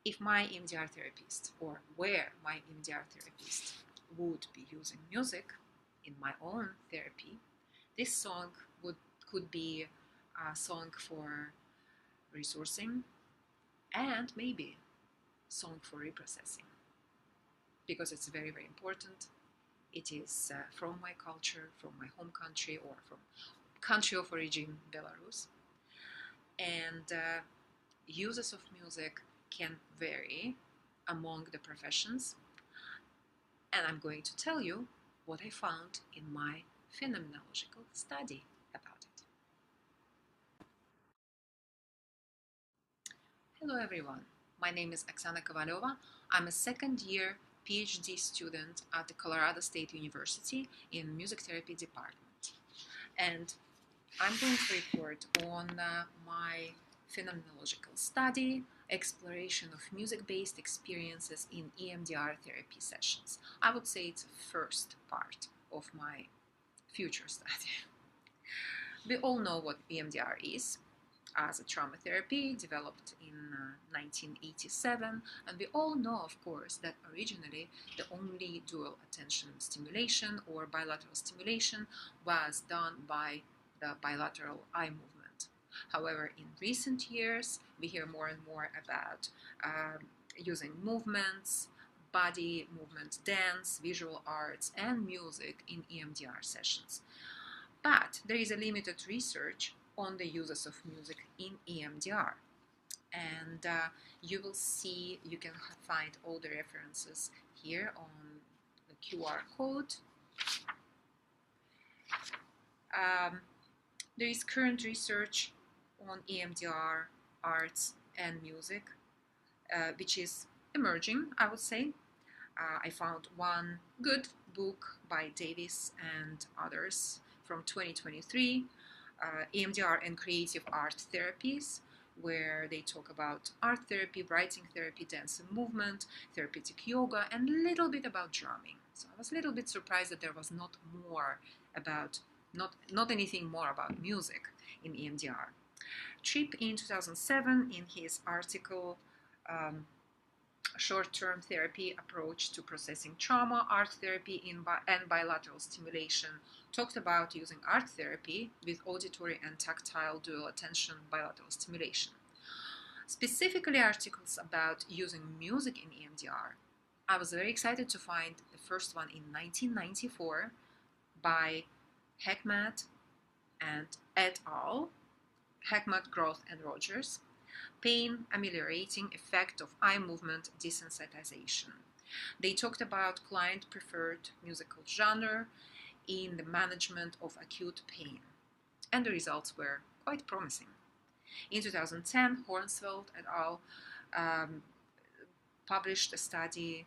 if my EMDR therapist, or where my EMDR therapist would be using music in my own therapy, this song could be a song for resourcing and maybe song for reprocessing, because it's very, very important. It is from my culture, from my home country, or from country of origin, Belarus. And uses of music can vary among the professions. And I'm going to tell you what I found in my phenomenological study about it. Hello everyone, my name is Oksana Kovalova. I'm a second year PhD student at the Colorado State University in Music Therapy Department. And I'm going to report on my phenomenological study, exploration of music-based experiences in EMDR therapy sessions. I would say it's the first part of my future study. We all know what EMDR is as a trauma therapy developed in 1987, and we all know, of course, that originally the only dual attention stimulation or bilateral stimulation was done by the bilateral eye movement. However, in recent years, we hear more and more about using movements, body movement, dance, visual arts, and music in EMDR sessions. But there is a limited research on the uses of music in EMDR. And you will see, you can find all the references here on the QR code. There is current research on EMDR, arts, and music, which is emerging, I would say. I found one good book by Davis and others from 2023, EMDR and Creative Art Therapies, where they talk about art therapy, writing therapy, dance and movement, therapeutic yoga, and a little bit about drumming. So I was a little bit surprised that there was not anything more about music in EMDR. Tripp in 2007, in his article, Short-Term Therapy Approach to Processing Trauma, Art Therapy and Bilateral Stimulation, talked about using art therapy with auditory and tactile dual attention bilateral stimulation. Specifically articles about using music in EMDR. I was very excited to find the first one in 1994 by Heckmat and et al., Heckmat, Groth, and Rogers. Pain ameliorating effect of eye movement desensitization. They talked about client preferred musical genre in the management of acute pain, and the results were quite promising. In 2010, Hornsfeld et al. Published a study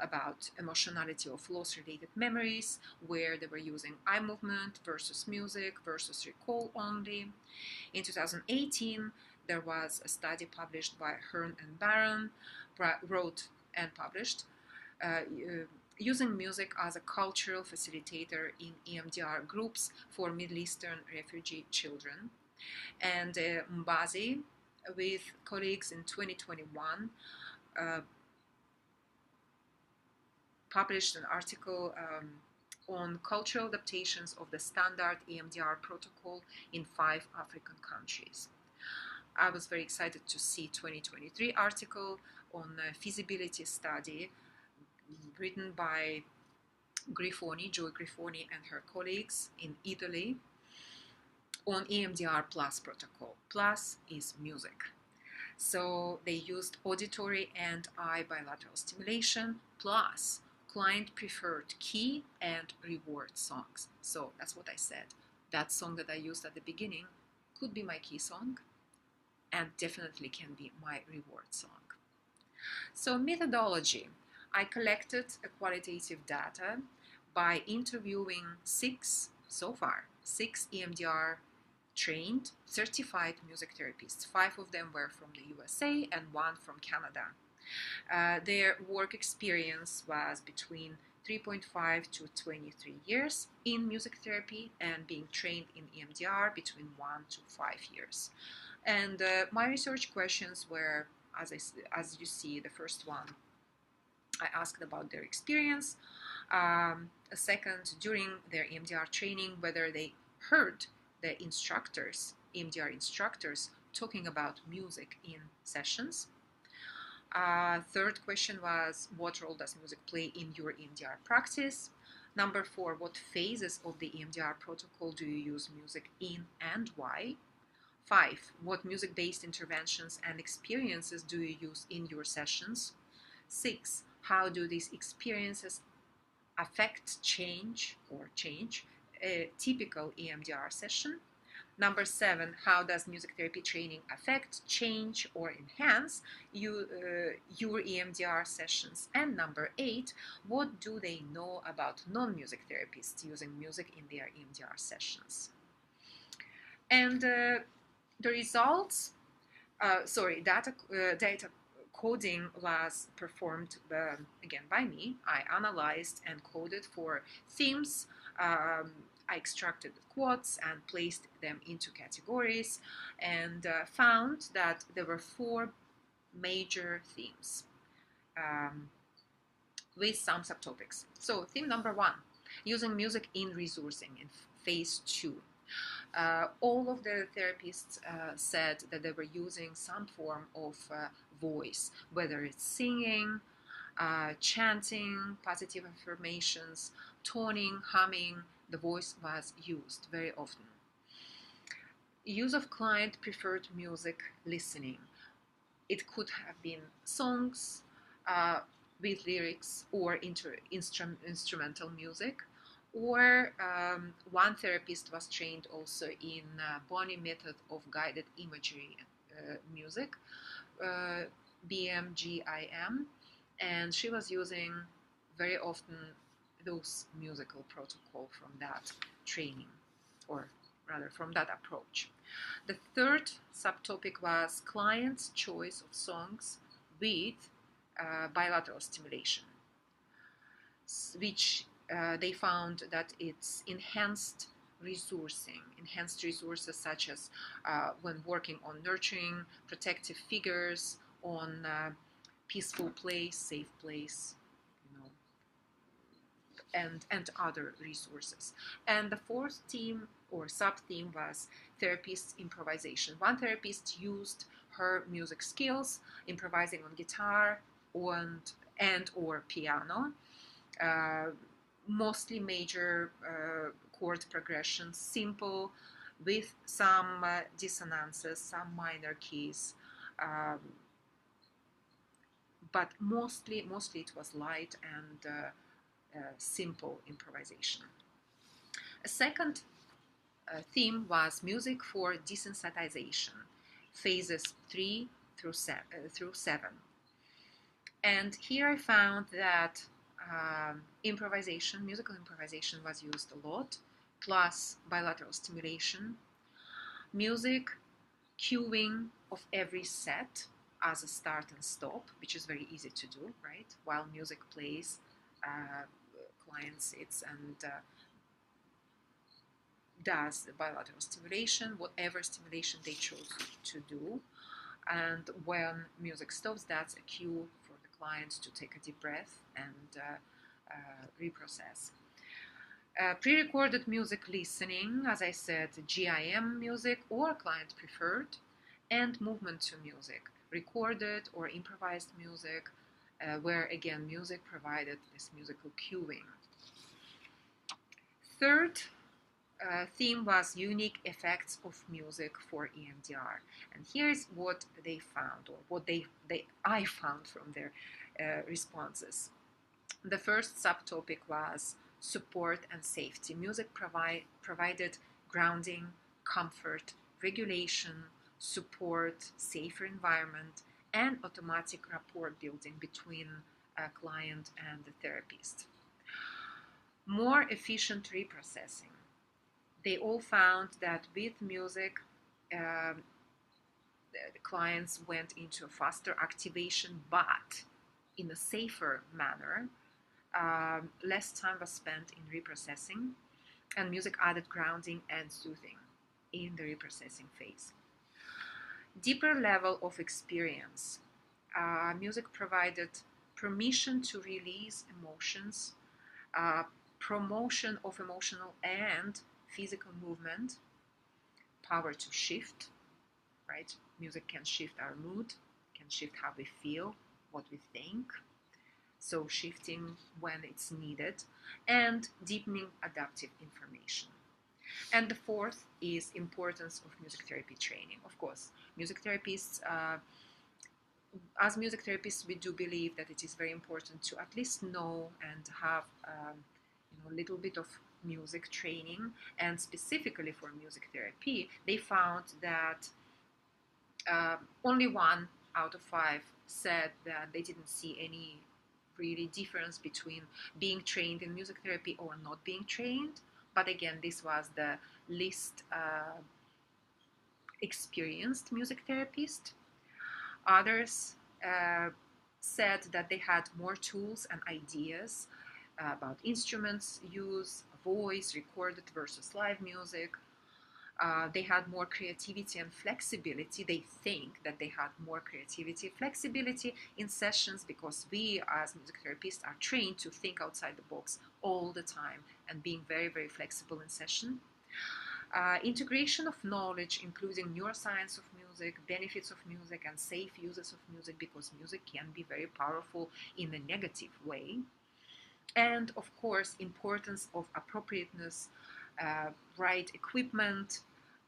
about emotionality of loss-related memories, where they were using eye movement versus music versus recall only. In 2018, there was a study published by Hearn and Barron, wrote and published, using music as a cultural facilitator in EMDR groups for Middle Eastern refugee children. And Mbazi, with colleagues in 2021, published an article on cultural adaptations of the standard EMDR protocol in 5 African countries. I was very excited to see 2023 article on a feasibility study written by Joy Grifoni and her colleagues in Italy on EMDR plus protocol. Plus is music. So they used auditory and eye bilateral stimulation plus client preferred key and reward songs. So that's what I said. That song that I used at the beginning could be my key song and definitely can be my reward song. So methodology. I collected a qualitative data by interviewing 6 EMDR trained, certified music therapists. 5 of them were from the USA and 1 from Canada. Their work experience was between 3.5 to 23 years in music therapy, and being trained in EMDR between 1 to 5 years. And my research questions were as you see, the first one, I asked about their experience. A second, during their EMDR training, whether they heard the EMDR instructors, talking about music in sessions. Third question was, what role does music play in your EMDR practice? Number 4, what phases of the EMDR protocol do you use music in and why? 5, what music-based interventions and experiences do you use in your sessions? 6, how do these experiences affect change a typical EMDR session? Number 7, how does music therapy training affect, change, or enhance your EMDR sessions? And number 8, what do they know about non-music therapists using music in their EMDR sessions? And the results, data coding was performed again by me. I analyzed and coded for themes. I extracted the quotes and placed them into categories, and found that there were 4 major themes with some subtopics. So theme number 1, using music in resourcing in phase 2. All of the therapists said that they were using some form of voice, whether it's singing, chanting, positive affirmations, toning, humming. The voice was used very often. Use of client preferred music listening. It could have been songs with lyrics or instrumental music. Or one therapist was trained also in Boni method of guided imagery music, BMGIM, and she was using very often those musical protocol from that training, or rather from that approach. The third subtopic was client's choice of songs with bilateral stimulation, which they found that it's enhanced resources such as when working on nurturing protective figures, on peaceful place, safe place, and other resources. And the fourth theme or sub-theme was therapist improvisation. One therapist used her music skills, improvising on guitar and or piano, mostly major chord progressions, simple, with some dissonances, some minor keys, but mostly it was light and simple improvisation. A second theme was music for desensitization, phases 3 through 7. And here I found that musical improvisation was used a lot, plus bilateral stimulation, music cueing of every set as a start and stop, which is very easy to do, right? While music plays, client sits and does the bilateral stimulation, whatever stimulation they chose to do. And when music stops, that's a cue for the client to take a deep breath and reprocess. Pre-recorded music listening, as I said, GIM music or client preferred, and movement to music, recorded or improvised music, where again music provided this musical cueing. Third theme was unique effects of music for EMDR, and here's what they found, or what I found from their responses. The first subtopic was support and safety. Music provided grounding, comfort, regulation, support, safer environment, and automatic rapport building between a client and the therapist. More efficient reprocessing. They all found that with music, the clients went into a faster activation, but in a safer manner. Less time was spent in reprocessing, and music added grounding and soothing in the reprocessing phase. Deeper level of experience. Music provided permission to release emotions, uh, promotion of emotional and physical movement, power to shift, right? Music can shift our mood, can shift how we feel, what we think. So shifting when it's needed, and deepening adaptive information. And the fourth is importance of music therapy training. Of course, music therapists, as music therapists, we do believe that it is very important to at least know and have a little bit of music training. And specifically for music therapy, they found that only 1 out of 5 said that they didn't see any really difference between being trained in music therapy or not being trained. But again, this was the least experienced music therapist. Others said that they had more tools and ideas about instruments use, voice, recorded versus live music. They had more creativity and flexibility. They think that they had more creativity, flexibility in sessions, because we as music therapists are trained to think outside the box all the time and being very, very flexible in session. Integration of knowledge, including neuroscience of music, benefits of music, and safe uses of music, because music can be very powerful in a negative way. And of course, importance of appropriateness, right equipment,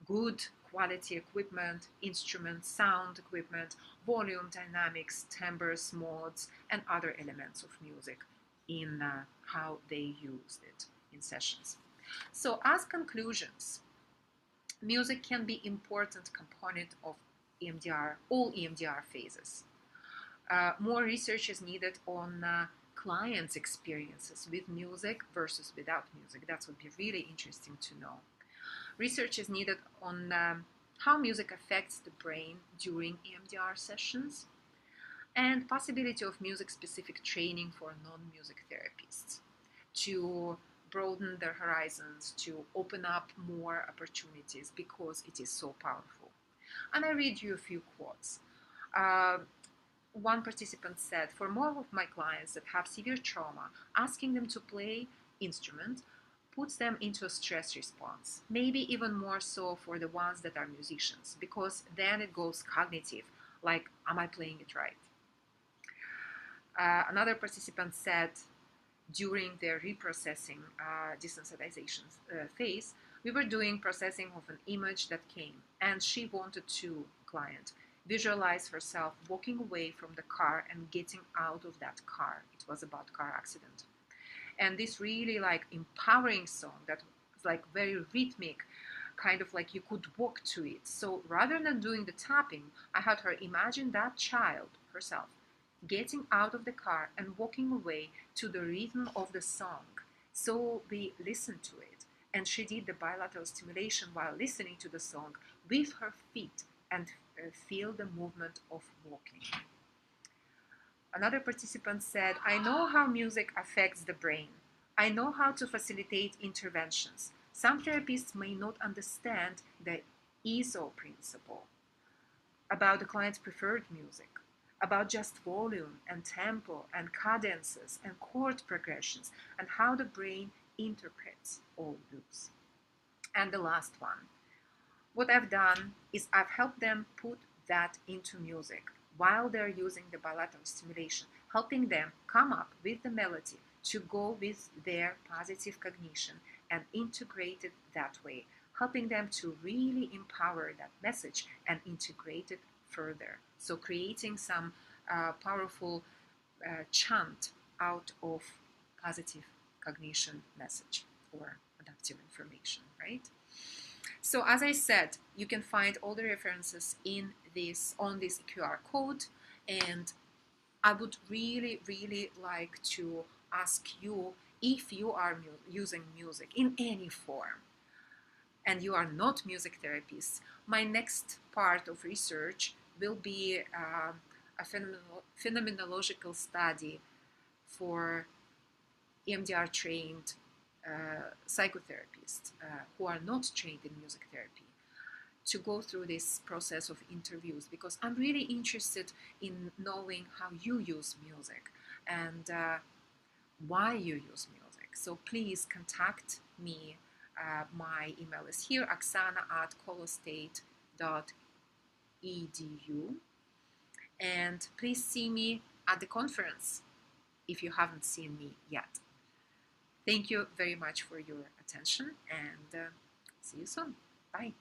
good quality equipment, instruments, sound equipment, volume, dynamics, timbres, modes, and other elements of music in how they used it in sessions. So as conclusions, music can be important component of EMDR, all EMDR phases. More research is needed on clients' experiences with music versus without music. That would be really interesting to know. Research is needed on how music affects the brain during EMDR sessions, and possibility of music-specific training for non-music therapists to broaden their horizons, to open up more opportunities, because it is so powerful. And I read you a few quotes. One participant said, for more of my clients that have severe trauma, asking them to play instrument puts them into a stress response, maybe even more so for the ones that are musicians, because then it goes cognitive, like, am I playing it right? Another participant said, during their reprocessing desensitization phase, we were doing processing of an image that came, and she wanted to, client, visualize herself walking away from the car and getting out of that car. It was about car accident. And this really like empowering song that was like very rhythmic, kind of like you could walk to it. So rather than doing the tapping, I had her imagine that child herself getting out of the car and walking away to the rhythm of the song. So we listened to it, and she did the bilateral stimulation while listening to the song with her feet and feel the movement of walking. Another participant said, I know how music affects the brain. I know how to facilitate interventions. Some therapists may not understand the ESO principle about the client's preferred music, about just volume and tempo and cadences and chord progressions, and how the brain interprets all those. And the last one, what I've done is I've helped them put that into music while they're using the bilateral stimulation, helping them come up with the melody to go with their positive cognition and integrate it that way, helping them to really empower that message and integrate it further. So creating some powerful chant out of positive cognition message or adaptive information, right? So as I said, you can find all the references in this on this QR code, and I would really, really like to ask you, if you are using music in any form and you are not music therapists, my next part of research will be a phenomenological study for EMDR trained psychotherapists who are not trained in music therapy. to go through this process of interviews, because I'm really interested in knowing how you use music and why you use music. So please contact me. My email is here, oksana@colostate.edu. And please see me at the conference if you haven't seen me yet. Thank you very much for your attention, and see you soon. Bye.